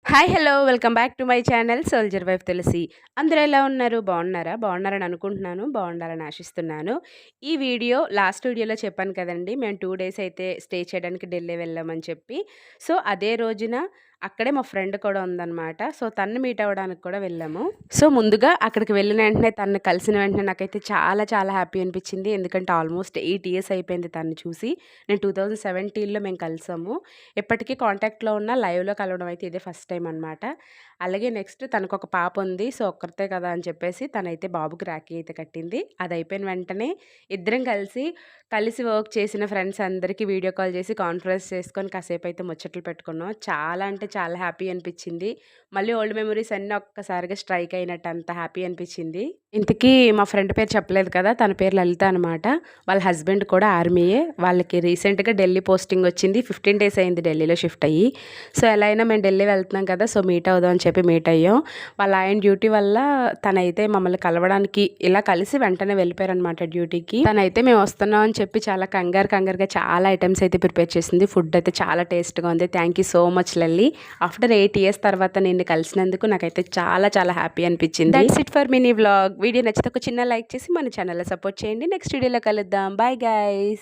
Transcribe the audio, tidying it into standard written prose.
Hi hello welcome back to my channel soldier wife Tulasi. అందరూ ఎలా ఉన్నారు? బాగున్నారా? బాగున్నారని అనుకుంటున్నాను. బాగుండాలని ఆశిస్తున్నాను. ఈ లాస్ట్ వీడియోలో చెప్పాను కదండి, మేము 2 డేస్ అయితే స్టే చేయడానికి ఢిల్లీ వెళ్ళామని చెప్పి. సో అదే రోజున అక్కడే మా ఫ్రెండ్ కూడా ఉందన్నమాట. సో తనని మీట్ అవ్వడానికి కూడా వెళ్ళాము. సో ముందుగా అక్కడికి వెళ్ళిన వెంటనే, తనని కలిసిన వెంటనే నాకైతే చాలా చాలా హ్యాపీ అనిపించింది. ఎందుకంటే ఆల్మోస్ట్ 8 ఇయర్స్ అయిపోయింది తనని చూసి. నేను 2017లో మేము కలిసాము. ఎప్పటికీ కాంటాక్ట్‌లో ఉన్న, లైవ్‌లో కలవడం అయితే ఇదే ఫస్ట్ టైం అనమాట. అలాగే నెక్స్ట్ తనకొక పాప ఉంది. సో ఒక్కరితే కదా అని చెప్పేసి తనైతే బాబుకి రాఖీ అయితే కట్టింది. అది అయిపోయిన వెంటనే ఇద్దరం కలిసి వర్క్ చేసిన ఫ్రెండ్స్ అందరికీ వీడియో కాల్ చేసి కాన్ఫరెన్స్ చేసుకొని కాసేపు అయితే ముచ్చట్లు పెట్టుకున్నాం. చాలా అంటే చాలా హ్యాపీ అనిపించింది. మళ్ళీ ఓల్డ్ మెమోరీస్ అన్నీ ఒక్కసారిగా స్ట్రైక్ అయినట్టు అంత హ్యాపీ అనిపించింది. ఇంతకీ మా ఫ్రెండ్ పేరు చెప్పలేదు కదా! తన పేరు లలిత అనమాట. వాళ్ళ హస్బెండ్ కూడా ఆర్మీయే. వాళ్ళకి రీసెంట్‌గా ఢిల్లీ పోస్టింగ్ వచ్చింది. 15 డేస్ అయింది ఢిల్లీలో షిఫ్ట్ అయ్యి. సో ఎలా అయినా మేము ఢిల్లీ వెళ్తున్నాం కదా! సో మీట్ అవుదాం అని చెప్పి మీట్ అయ్యాం. వాళ్ళ ఆయన డ్యూటీ వల్ల తనైతే మమ్మల్ని కలవడానికి ఇలా కలిసి వెంటనే వెళ్ళిపోయారనమాట డ్యూటీకి. తనైతే మేము వస్తున్నాం అని చెప్పి చాలా కంగారుగా చాలా ఐటెమ్స్ అయితే ప్రిపేర్ చేసింది. ఫుడ్ అయితే చాలా టేస్ట్‌గా ఉంది. Thank you so much Lalli. After 8 years తర్వాత నిన్ను కలిసినందుకు నాకైతే చాలా చాలా హ్యాపీ అనిపించింది. That's it for mini vlog. Video నచ్చితే ఒక చిన్న లైక్ చేసి మన ఛానల్‌లో సపోర్ట్ చేయండి. నెక్స్ట్ వీడియోలో కలుద్దాం. Bye guys.